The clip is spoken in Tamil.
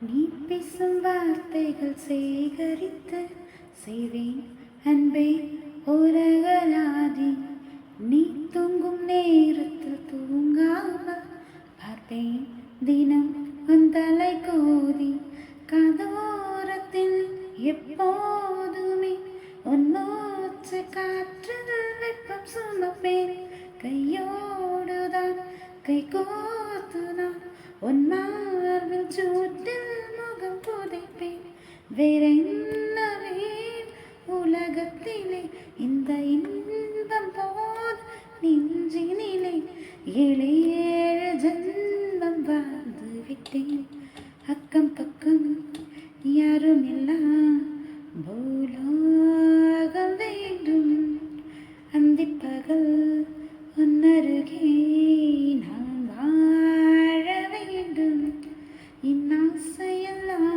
நீ பேசும் வார்த்தைகள் சேகரித்து செய்வேன் அன்பே ஓரகராதி. நீ தூங்கும் நேரத்தில் தூங்காமல் பார்ப்பேன் தினம் உன் தலை கோதி. கதோரத்தில் எப்போதுமே உன் மூச்சு காற்றில் வெப்பம் சுமப்பேன். கையோடுதான் கை கோத்துதான் உன் மார்பில் சூட்டில் முகம் புதைப்பேன். வேறென்னவே உலகத்திலே இந்த இன்பம் போது நெஞ்சினிலே 7 ஜென்மம் வாழ்ந்து விட்டேன். அக்கம் பக்கம் யாரும் எல்லாம் பூலோகம் வேண்டும். அந்திப்பகல் உன்னருகே நான் வாழ வேண்டும். என் ஆசையெல்லாம்